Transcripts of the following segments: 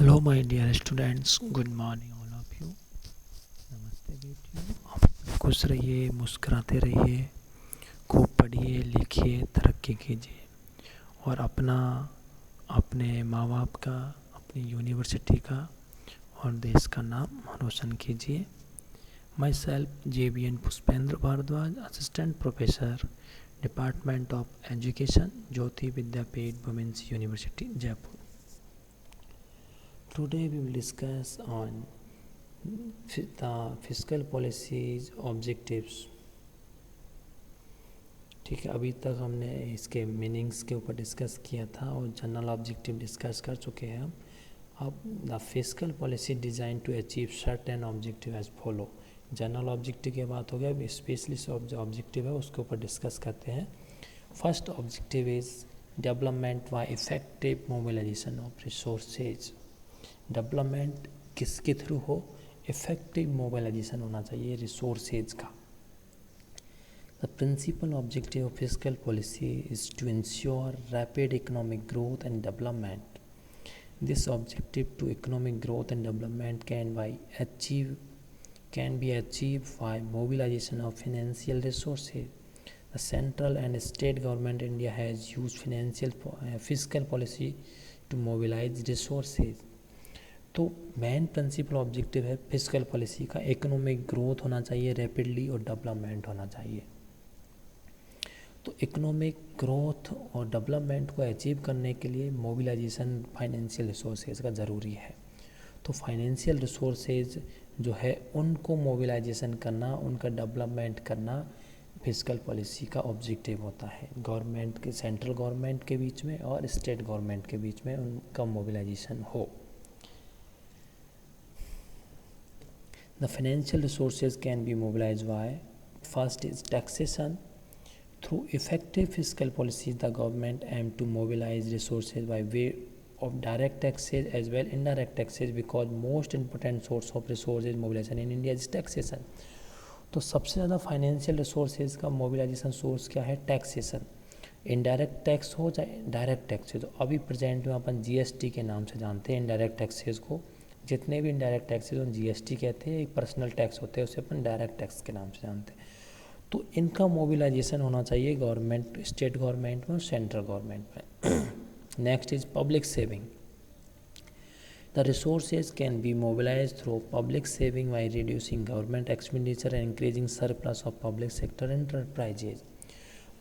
Hello my dear students, good morning all of you. नमस्ते बेटियों। आप खुश रहिए, मुस्कुराते रहिए, खूब पढ़िए लिखिए, तरक्की कीजिए और अपने माँ बाप का, अपनी यूनिवर्सिटी का और देश का नाम रोशन कीजिए। Myself JBN Pushpendra Bhardwaj, assistant professor, department of education, Jyoti Vidyapeeth women's university Jaipur. Today we will discuss on the fiscal policies objectives। ठीक है, अभी तक हमने इसके मीनिंग्स के ऊपर डिस्कस किया था और जनरल ऑब्जेक्टिव डिस्कस कर चुके हैं हम। अब the fiscal policy design to achieve certain objective as follow. General objective की बात हो गया, स्पेशलिस्ट ऑब्जेक्टिव है उसके ऊपर डिस्कस करते हैं। First objective is development by effective mobilisation of resources. Development किसके थ्रू हो? इफेक्टिव मोबिलाइजेशन होना चाहिए रिसोर्सेज का। The principal objective of fiscal policy is to ensure rapid economic growth and development. This objective to economic growth and development can be achieved by mobilization of financial resources. The central and state government India has used fiscal policy to mobilize resources. तो main principal objective है fiscal policy का, economic growth होना चाहिए rapidly और development होना चाहिए। तो economic growth और डेवलपमेंट को अचीव करने के लिए मोबिलाइजेशन फाइनेंशियल रिसोर्सेज का ज़रूरी है। तो फाइनेंशियल रिसोर्सेज जो है उनको मोबिलाइजेशन करना, उनका डेवलपमेंट करना फिस्कल पॉलिसी का ऑब्जेक्टिव होता है। गवर्नमेंट के, सेंट्रल गवर्नमेंट के बीच में और स्टेट गवर्नमेंट के बीच में उनका मोबिलाइजेशन हो। The financial resources can be mobilized by, first is taxation. Through effective fiscal policies, the government aim to mobilize resources by way of direct taxes as well indirect taxes, because most important source of resources mobilization in India is taxation. तो सबसे ज़्यादा financial resources का mobilisation source क्या है? Taxation. Indirect tax हो चाहे direct taxes हो। अभी प्रेजेंट में अपन GST के नाम से जानते हैं इनडायरेक्ट टैक्सेज को। जितने भी इनडायरेक्ट टैक्सेज उन GST कहते हैं, एक पर्सनल टैक्स होते हैं उसे अपन डायरेक्ट टैक्स के नाम से जानते हैं। तो इनका मोबिलाइजेशन होना चाहिए गवर्नमेंट, स्टेट गवर्नमेंट में और सेंट्रल गवर्नमेंट में। Next is public saving. The resources can be mobilized through public saving by reducing government expenditure and increasing surplus of public sector enterprises.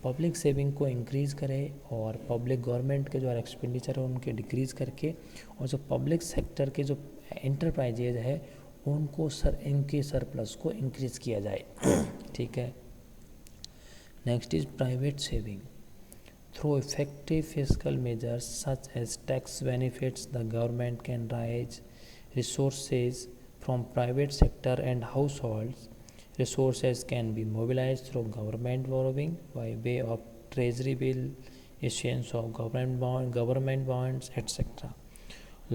Public saving को increase करें और public government के जो expenditure है उनके decrease करके, और जो पब्लिक सेक्टर के जो एंटरप्राइजेज है उनको इनके सरप्लस को इंक्रीज किया जाए। ठीक है। Next is private saving. Through effective fiscal measures such as tax benefits, the government can raise resources from private sector and households. Resources can be mobilized through government borrowing by way of treasury bill, issuance of government bonds, etc.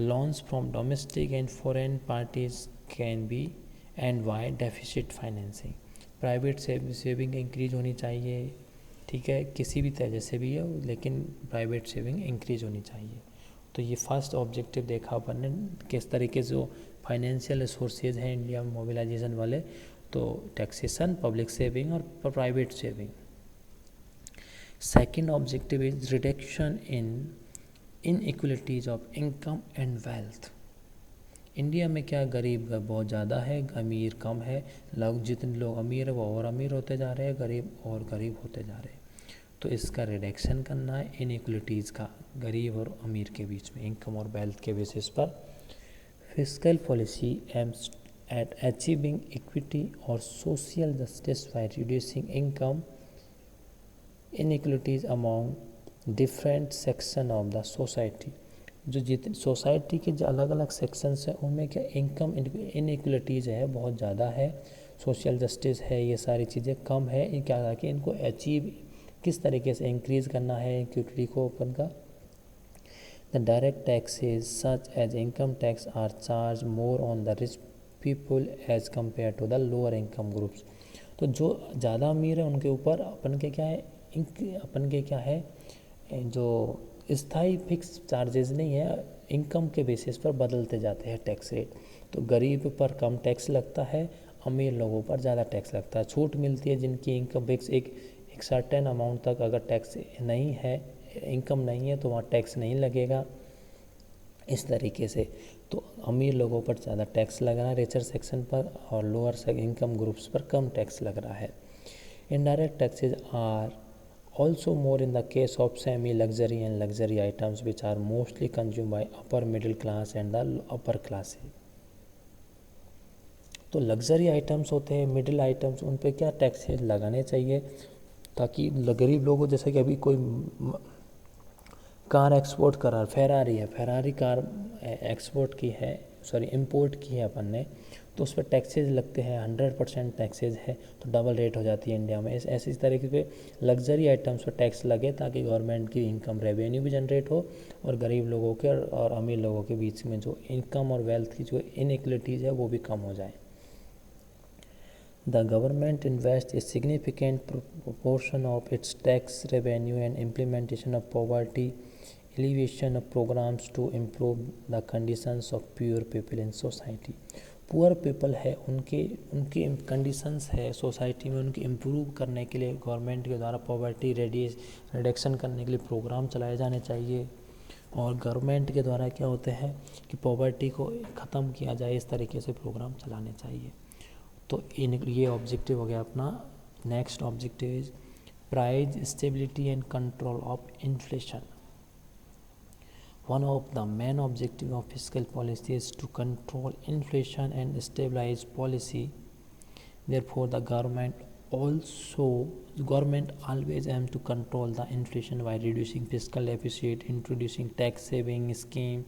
Loans from domestic and foreign parties can be, and by deficit financing. Private saving increase होनी चाहिए। ठीक है, किसी भी तरह से भी है, लेकिन प्राइवेट सेविंग इंक्रीज होनी चाहिए। तो ये फर्स्ट ऑब्जेक्टिव देखा अपन ने, किस तरीके से फाइनेंशियल रिसोर्सेज हैं इंडिया में मोबिलाइजेशन वाले। तो टैक्सेशन, पब्लिक सेविंग और private saving. Second objective is reduction in inequalities of income and wealth. India में क्या गरीब बहुत ज़्यादा है, अमीर कम है। जितने लोग अमीर है वो और अमीर होते जा रहे हैं, गरीब और गरीब होते जा रहे हैं। तो इसका रिडक्शन करना है इनइक्वलिटीज़ का, गरीब और अमीर के बीच में इनकम और वेल्थ के बेसिस पर। Fiscal policy aims at achieving equity और social justice by reducing income inequalities among different section of the society. जो जितने सोसाइटी के जो अलग अलग सेक्शंस हैं उनमें क्या इनकम इनइक्वलिटीज़ है बहुत ज़्यादा है, सोशल जस्टिस है, ये सारी चीज़ें कम है। ये क्या था कि इनको अचीव किस तरीके से इंक्रीज़ करना है इक्विटी को अपन का। The direct taxes such as income tax are charge more on the rich people as compare to the lower income groups. तो जो ज़्यादा अमीर है उनके ऊपर अपन के क्या है जो स्थायी फिक्स चार्जेस नहीं है, इनकम के बेसिस पर बदलते जाते हैं टैक्स रेट। तो गरीब पर कम टैक्स लगता है, अमीर लोगों पर ज़्यादा टैक्स लगता है। छूट मिलती है जिनकी इनकम फिक्स एक सर्टेन अमाउंट तक अगर टैक्स नहीं है, इनकम नहीं है, तो वहाँ टैक्स नहीं लगेगा। इस तरीके से तो अमीर लोगों पर ज़्यादा टैक्स लग रहा है रिचर सेक्शन पर, और लोअर इनकम ग्रुप्स पर कम टैक्स लग रहा है। Indirect taxes are also more in the case of semi luxury and luxury items which are mostly consumed by upper middle class and the upper classes। तो luxury items होते हैं, middle items, उन पे क्या taxes लगाने चाहिए ताकि गरीब लोगों, जैसे कि अभी कोई कार एक्सपोर्ट करा, फेरारी है, फेरारी कार एक्सपोर्ट की है, सॉरी इंपोर्ट की है अपन ने, तो उस पर टैक्सेज लगते हैं, 100% टैक्सेज है, तो डबल रेट हो जाती है इंडिया में। ऐसी तरीके पे लग्जरी आइटम्स पर टैक्स लगे ताकि गवर्नमेंट की इनकम रेवेन्यू भी जनरेट हो और गरीब लोगों के और अमीर लोगों के बीच में जो इनकम और वेल्थ की जो इनइक्वलिटीज़ है वो भी कम हो जाए। The government invests a significant proportion of its tax revenue and implementation of poverty alleviation of programs to improve the conditions of poor people in society। Poor people है, उनकी कंडीशंस है सोसाइटी में, उनकी इम्प्रूव करने के लिए government के द्वारा पॉवर्टी रिडक्शन करने के लिए प्रोग्राम चलाए जाने चाहिए। और गवर्नमेंट के द्वारा क्या होते हैं कि पॉवर्टी को ख़त्म किया जाए, इस तरीके से प्रोग्राम चलाने चाहिए। तो ये ऑब्जेक्टिव हो गया अपना। Next objective is price stability and control of inflation. One of the main objectives of fiscal policy is to control inflation and stabilize policy. Therefore, the government always aims to control the inflation by reducing fiscal deficit, introducing tax saving scheme,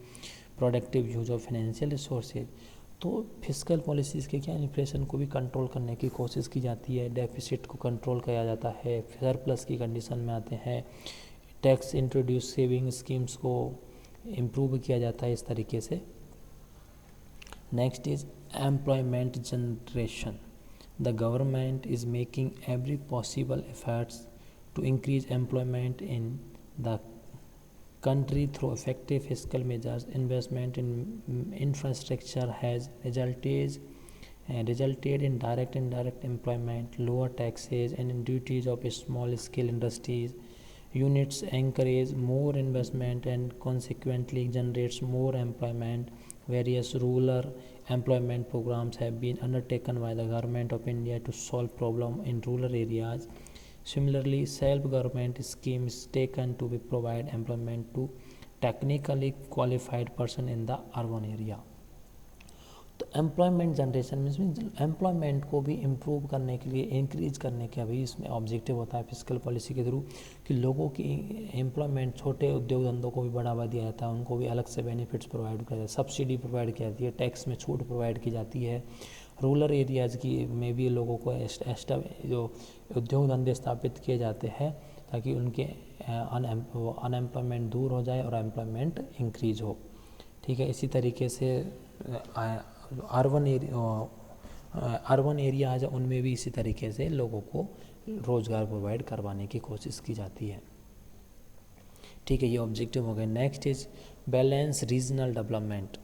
productive use of financial resources। तो fiscal policies के क्या, inflation को भी control करने की कोशिश की जाती है, डेफिसिट को कंट्रोल किया जाता है, सरप्लस की कंडीशन में आते हैं, टैक्स इंट्रोड्यूस सेविंग स्कीम्स को इम्प्रूव किया जाता है, इस तरीके से। Next is employment generation. The government is making every possible efforts to increase employment in the country through effective fiscal measures. Investment in infrastructure has resulted in direct and indirect employment, lower taxes and duties of small scale industries. Units encourage more investment and consequently generates more employment. Various rural employment programs have been undertaken by the government of India to solve problems in rural areas. Similarly, self-government scheme is taken to provide employment to technically qualified person in the urban area। तो employment generation means employment को भी improve करने के लिए, increase करने का भी इसमें ऑब्जेक्टिव होता है फिस्कल पॉलिसी के थ्रू, कि लोगों की एम्प्लॉयमेंट, छोटे उद्योग धंधों को भी बढ़ावा दिया जाता है, उनको भी अलग से बेनिफिट्स प्रोवाइड किया जाता है, सब्सिडी प्रोवाइड की जाती है, टैक्स में छूट प्रोवाइड की जाती है। रूरल एरियाज़ की में भी लोगों को जो उद्योग धंधे स्थापित किए जाते हैं ताकि उनके अनएम्प्लॉयमेंट दूर हो जाए और एम्प्लॉयमेंट इंक्रीज हो। ठीक है, इसी तरीके से अर्बन एरियाज उनमें भी इसी तरीके से लोगों को रोज़गार प्रोवाइड करवाने की कोशिश की जाती है। ठीक है, ये ऑब्जेक्टिव हो गए। Next is balance regional development.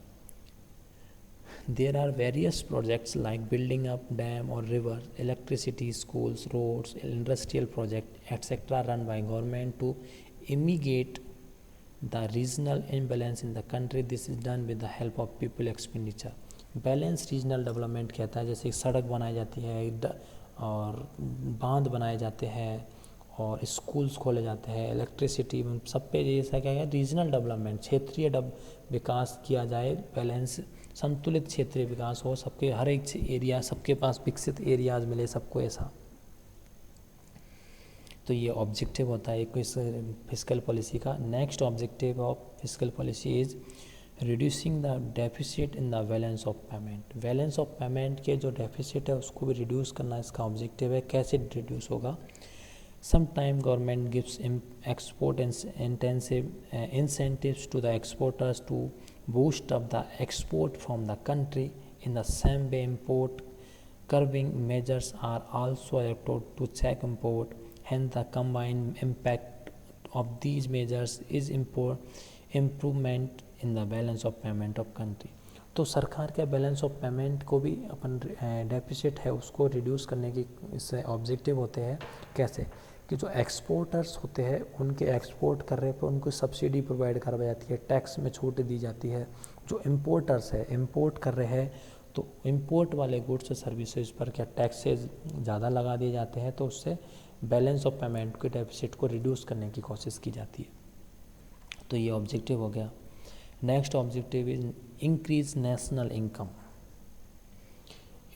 There are various projects like building up dam or rivers, electricity, schools, roads, industrial project, etc. run by government to mitigate the regional imbalance in the country. This is done with the help of people expenditure। Balance regional development कहता है, जैसे सड़क बनाई जाती है और बांध बनाए जाते हैं और स्कूल्स खोले जाते हैं, इलेक्ट्रिसिटी, सब पे जैसा क्या है, रीजनल डेवलपमेंट, क्षेत्रीय विकास किया जाए, बैलेंस संतुलित क्षेत्रीय विकास हो, सबके हर एक एरिया, सबके पास विकसित एरियाज मिले सबको, ऐसा। तो ये ऑब्जेक्टिव होता है इस फिस्कल पॉलिसी का। Next objective of fiscal policy is reducing the deficit in the balance of payment. Balance of payment के जो डेफिसिट है उसको भी रिड्यूस करना इसका ऑब्जेक्टिव है। कैसे रिड्यूस होगा? Sometime government gives export intensive incentives to the exporters to boost up the export from the country. In the same way, import curbing measures are also adopted to check import. Hence, the combined impact of these measures is improvement in the balance of payment of country. तो सरकार के balance of payment को भी अपन deficit है उसको reduce करने की इससे ऑब्जेक्टिव होते हैं. कैसे कि जो एक्सपोर्टर्स होते हैं उनके एक्सपोर्ट कर रहे पर उनको सब्सिडी प्रोवाइड करवाई जाती है, टैक्स में छूट दी जाती है. जो इम्पोर्टर्स है इम्पोर्ट कर रहे हैं तो इम्पोर्ट वाले गुड्स सर्विसेज पर क्या टैक्सेस ज़्यादा लगा दिए जाते हैं, तो उससे बैलेंस ऑफ पेमेंट के डेफिसिट को रिड्यूस करने की कोशिश की जाती है. तो ये ऑब्जेक्टिव हो गया. Next objective is increase national income.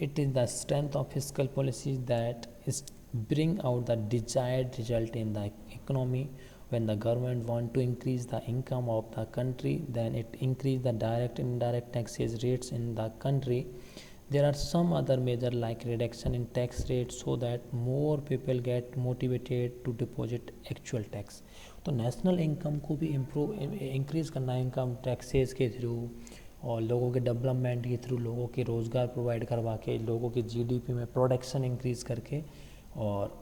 It is the strength of fiscal policies that is bring out the desired result in the economy. When the government want to increase the income of the country, then it increase the direct and indirect taxes rates in the country. There are some other measure like reduction in tax rates so that more people get motivated to deposit actual tax. तो national income को भी increase करना है income taxes के through और लोगों के development के थ्रू, लोगों के रोज़गार प्रोवाइड करवा के, लोगों के जीडीपी में प्रोडक्शन इंक्रीज़ करके और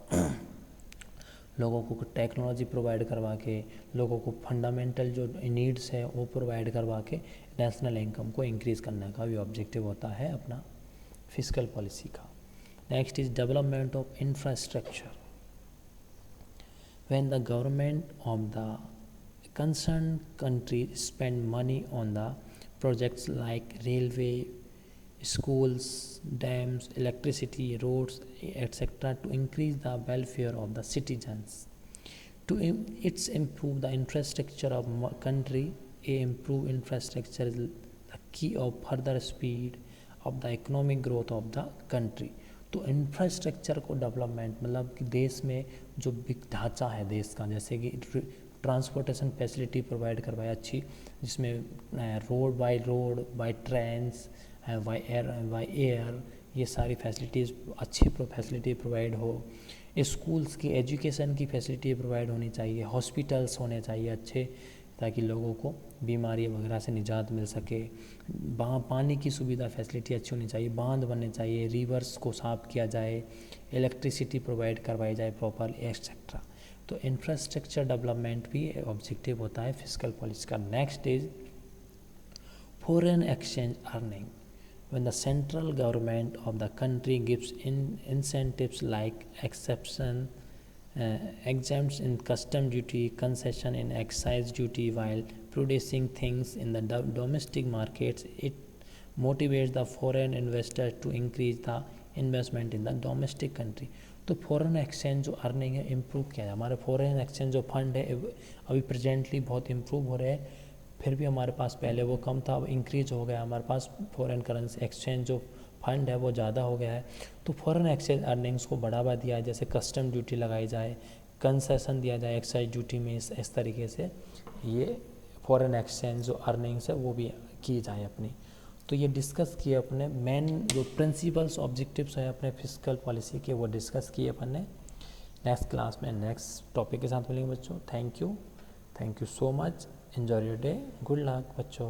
लोगों को टेक्नोलॉजी प्रोवाइड करवा के, लोगों को फंडामेंटल जो नीड्स है वो प्रोवाइड करवा के नेशनल इनकम को इंक्रीज़ करने का भी ऑब्जेक्टिव होता है अपना फिस्कल पॉलिसी का. Next is development of infrastructure. When the government of the concern country spend money on the projects like railway, schools, dams, electricity, roads, etc. to increase the welfare of the citizens. It's improve the infrastructure of country. A improved infrastructure is the key of further speed of the economic growth of the country. तो infrastructure को development मतलब कि देश में जो ढांचा है देश का, जैसे कि ट्रांसपोर्टेशन फैसिलिटी प्रोवाइड करवाए अच्छी, जिसमें road by trains by air ये सारी फैसिलिटीज़ अच्छी फैसिलिटी प्रोवाइड हो. स्कूल्स की एजुकेशन की फैसिलिटी प्रोवाइड होनी चाहिए, हॉस्पिटल्स होने चाहिए अच्छे ताकि लोगों को बीमारी वगैरह से निजात मिल सके. पानी की सुविधा फैसिलिटी अच्छी होनी चाहिए, बांध बनने चाहिए, रिवर्स को साफ किया जाए, इलेक्ट्रिसिटी प्रोवाइड करवाई जाए प्रॉपर एक्सेट्रा. तो इंफ्रास्ट्रक्चर डेवलपमेंट भी ऑब्जेक्टिव होता है फिस्कल पॉलिसी का. Next is foreign exchange earning. When the central government of the country gives incentives like exempts in custom duty, concession in excise duty while producing things in the domestic markets, it motivates the foreign investors to increase the investment in the domestic country. तो foreign exchange जो earning है improve किया है. हमारे foreign exchange जो fund है अभी presently बहुत इम्प्रूव हो रहे हैं, फिर भी हमारे पास पहले वो कम था, अब इंक्रीज हो गया. हमारे पास फॉरेन करेंसी एक्सचेंज जो फंड है वो ज़्यादा हो गया है. तो फॉरेन एक्सचेंज अर्निंग्स को बढ़ावा दिया है, जैसे कस्टम ड्यूटी लगाई जाए, कंसेशन दिया जाए एक्साइज ड्यूटी में, इस तरीके से ये फॉरेन एक्सचेंज जो अर्निंग्स है वो भी की जाए अपनी. तो ये डिस्कस किए अपने मेन जो प्रिंसिपल्स ऑब्जेक्टिव्स है अपने फिस्कल पॉलिसी के, वो डिस्कस किए अपन ने. नेक्स्ट क्लास में नेक्स्ट टॉपिक के साथ मिलेंगे बच्चों. Thank you so much. Enjoy your day. Good luck, बच्चों.